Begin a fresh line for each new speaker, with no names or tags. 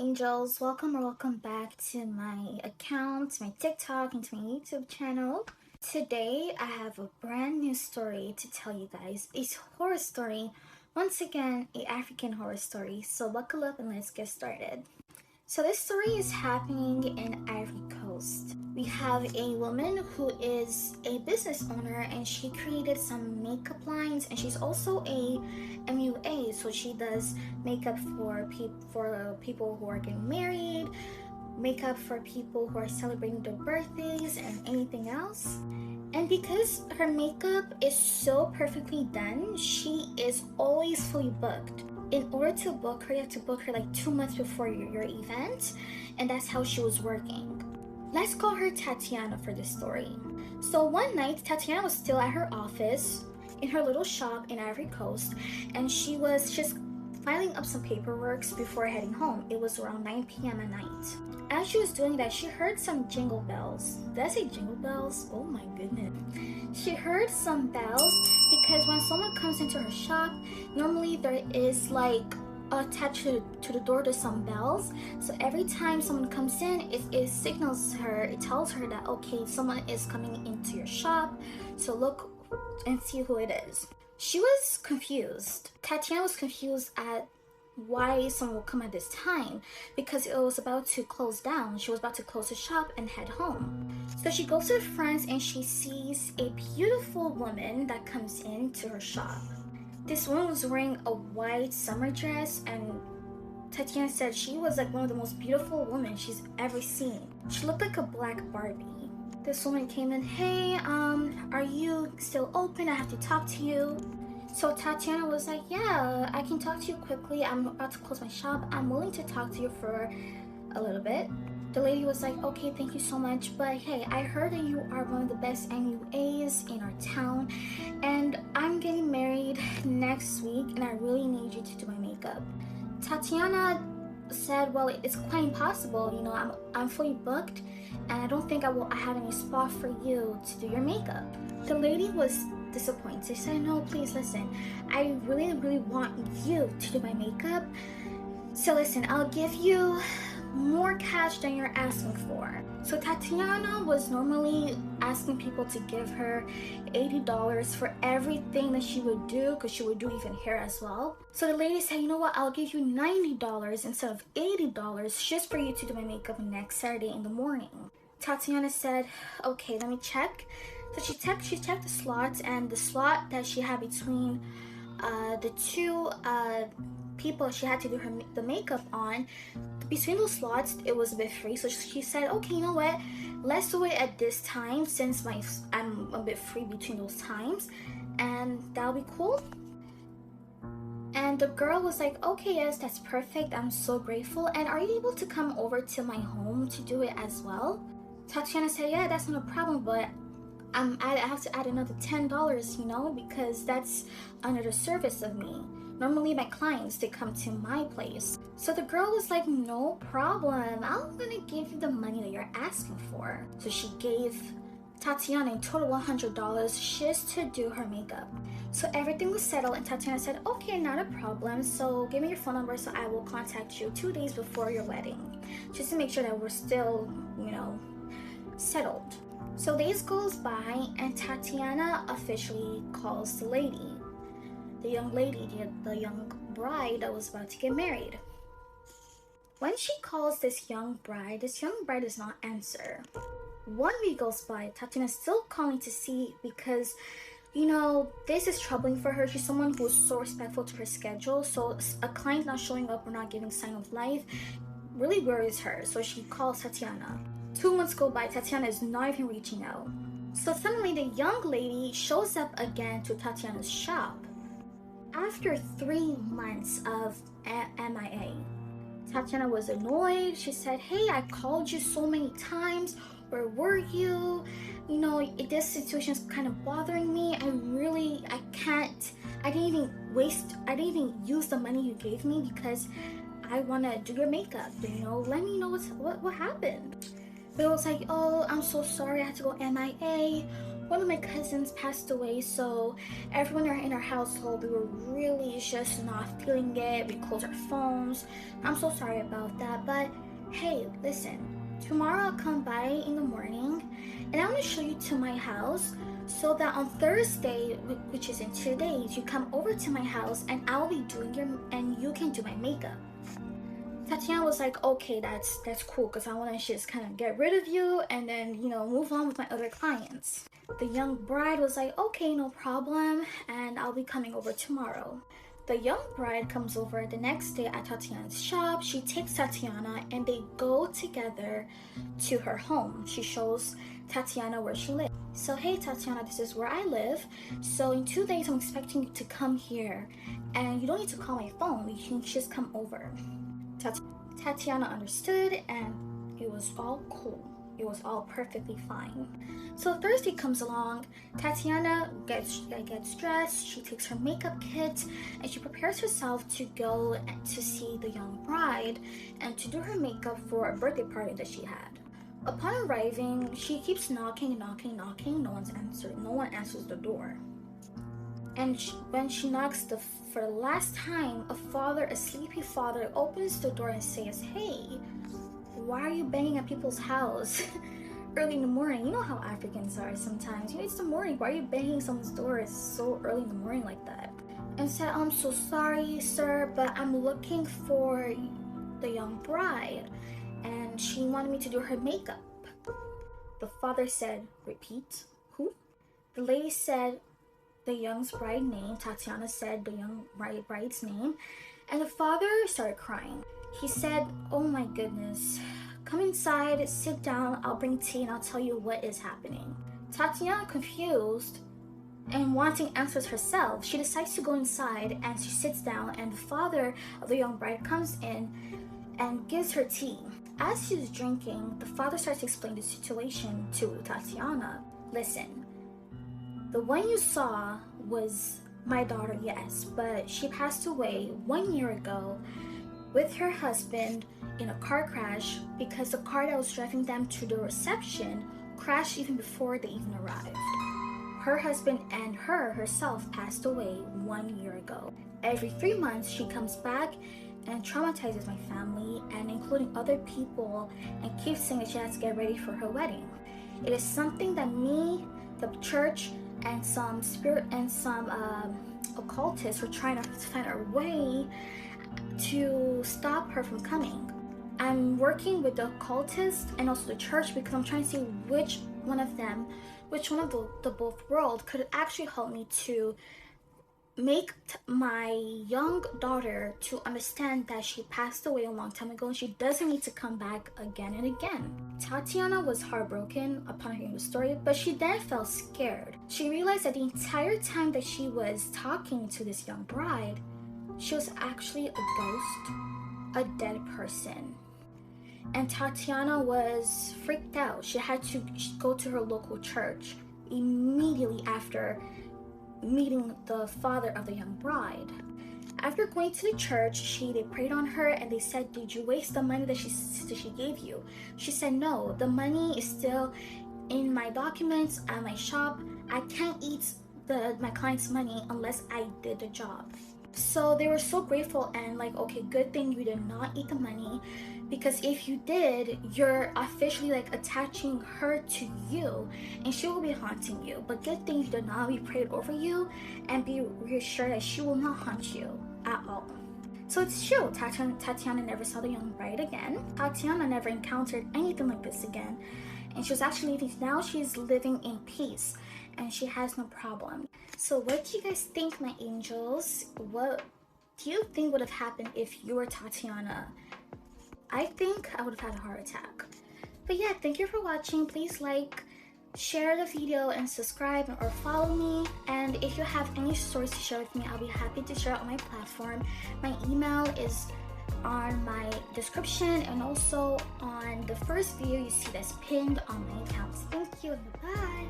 angels. Welcome or welcome back to my account, my TikTok, and to my YouTube channel. Today I have a brand new story to tell you guys. It's a horror story. Once again, a African horror story. So buckle up and let's get started. So this story is happening in Ivory Coast. We have a woman who is a business owner and she created some makeup lines, and she's also a MUA, so she does makeup for people who are getting married, makeup for people who are celebrating their birthdays and anything else. And because her makeup is so perfectly done, she is always fully booked. In order to book her, you have to book her like 2 months before your event, and that's how she was working. Let's call her Tatiana for this story. So one night, Tatiana was still at her office in her little shop in Ivory Coast, and she was just filing up some paperwork before heading home. It was around 9 p.m. at night. As she was doing that, she heard some jingle bells. Did I say jingle bells? Oh my goodness. She heard some bells because when someone comes into her shop, normally there is like attached to the door to some bells. So every time someone comes in, it signals her, it tells her that okay, someone is coming into your shop, so look and see who it is. She was confused. Tatiana was confused at why someone would come at this time, because it was about to close down. She was about to close the shop and head home. So she goes to the front and she sees a beautiful woman that comes into her shop. This woman was wearing a white summer dress, and Tatiana said she was like one of the most beautiful women she's ever seen. She looked like a black Barbie. This woman came in, hey, are you still open? I have to talk to you. So Tatiana was like, yeah, I can talk to you quickly. I'm about to close my shop. I'm willing to talk to you for a little bit. The lady was like, okay, thank you so much. But hey, I heard that you are one of the best MUAs in our town, and I'm getting married next week, and I really need you to do my makeup. Tatiana said, well, it's quite impossible. You know, I'm fully booked, and I don't think I have any spot for you to do your makeup. The lady was disappointed. She said, no, please listen. I really, really want you to do my makeup. So listen, I'll give you more cash than you're asking for. So Tatiana was normally asking people to give her $80 for everything that she would do, because she would do even hair as well. So the lady said, you know what, I'll give you $90 instead of $80 just for you to do my makeup next Saturday in the morning. Tatiana said, okay, let me check. So she checked the slots, and the slot that she had between the two people she had to do the makeup on, between those slots it was a bit free. So she said, okay, you know what, let's do it at this time since I'm a bit free between those times, and that'll be cool. And the girl was like, okay, yes, that's perfect, I'm so grateful, and are you able to come over to my home to do it as well? Tatiana said, yeah, that's not a problem, but I have to add another $10, you know, because that's another service of me. Normally my clients, they come to my place. So the girl was like, no problem, I'm gonna give you the money that you're asking for. So she gave Tatiana in total $100 just to do her makeup. So everything was settled, and Tatiana said, okay, not a problem, so give me your phone number so I will contact you 2 days before your wedding, just to make sure that we're still, you know, settled. So days goes by, and Tatiana officially calls the lady, the young lady, the young bride that was about to get married. When she calls this young bride does not answer. 1 week goes by, Tatiana's still calling to see, because, you know, this is troubling for her. She's someone who's so respectful to her schedule, so a client not showing up or not giving sign of life really worries her. So she calls Tatiana. 2 months go by, Tatiana is not even reaching out. So suddenly the young lady shows up again to Tatiana's shop. After 3 months of MIA, Tatiana was annoyed. She said, hey, I called you so many times. Where were you? You know, this situation is kind of bothering me. I didn't even use the money you gave me because I want to do your makeup. You know, let me know what happened. But it was like, oh, I'm so sorry, I had to go MIA. one of my cousins passed away, so everyone in our household, we were really just not feeling it. We closed our phones. I'm so sorry about that, but hey, listen, tomorrow I'll come by in the morning and I want to show you to my house so that on Thursday, which is in 2 days, you come over to my house and I'll be doing and you can do my makeup. Tatiana was like, okay, that's cool, because I want to just kind of get rid of you and then, move on with my other clients. The young bride was like, okay, no problem, and I'll be coming over tomorrow. The young bride comes over the next day at Tatiana's shop. She takes Tatiana and they go together to her home. She shows Tatiana where she lives. So, hey Tatiana, this is where I live. So in 2 days, I'm expecting you to come here. And you don't need to call my phone. You can just come over. Tatiana understood and it was all cool. It was all perfectly fine. So Thursday comes along, Tatiana gets dressed, she takes her makeup kit, and she prepares herself to go to see the young bride and to do her makeup for a birthday party that she had. Upon arriving, she keeps knocking. No one answers the door. And when she knocks for the last time, a sleepy father, opens the door and says, hey, why are you banging at people's house early in the morning? You know how Africans are sometimes. It's the morning. Why are you banging someone's door so early in the morning like that? And said, I'm so sorry, sir, but I'm looking for the young bride. And she wanted me to do her makeup. The father said, repeat, who? The lady said the young bride's name. Tatiana said the young bride's name. And the father started crying. He said, oh my goodness, come inside, sit down, I'll bring tea and I'll tell you what is happening. Tatiana, confused and wanting answers herself, she decides to go inside and she sits down, and the father of the young bride comes in and gives her tea. As she's drinking, the father starts to explain the situation to Tatiana. Listen, the one you saw was my daughter, yes, but she passed away 1 year ago with her husband in a car crash because the car that was driving them to the reception crashed even before they even arrived. Her husband and herself passed away 1 year ago. Every 3 months, she comes back and traumatizes my family and including other people and keeps saying that she has to get ready for her wedding. It is something that me, the church, and some occultists were trying to find a way to stop her from coming. I'm working with the occultists and also the church because I'm trying to see which one of the both worlds could actually help me to make my young daughter to understand that she passed away a long time ago and she doesn't need to come back again and again. Tatiana was heartbroken upon hearing the story, but she then felt scared. She realized that the entire time that she was talking to this young bride, she was actually a ghost, a dead person. And Tatiana was freaked out. She had to go to her local church immediately after meeting the father of the young bride. After going to the church, they prayed on her and they said, did you waste the money that she gave you? She said, no, the money is still in my documents at my shop. I can't eat my client's money unless I did the job. So they were so grateful and like, okay, good thing you did not eat the money, because if you did, you're officially like attaching her to you and she will be haunting you. But good thing you did not. We prayed over you and be reassured that she will not haunt you at all. So it's true, Tatiana never saw the young bride again. Tatiana never encountered anything like this again. And she was actually living, now she's living in peace and she has no problem. So what do you guys think, my angels? What do you think would have happened if you were Tatiana? I think I would have had a heart attack. But yeah, thank you for watching. Please like, share the video, and subscribe or follow me. And if you have any stories to share with me, I'll be happy to share it on my platform. My email is on my description and also on the first video you see that's pinned on my account. Thank you and bye.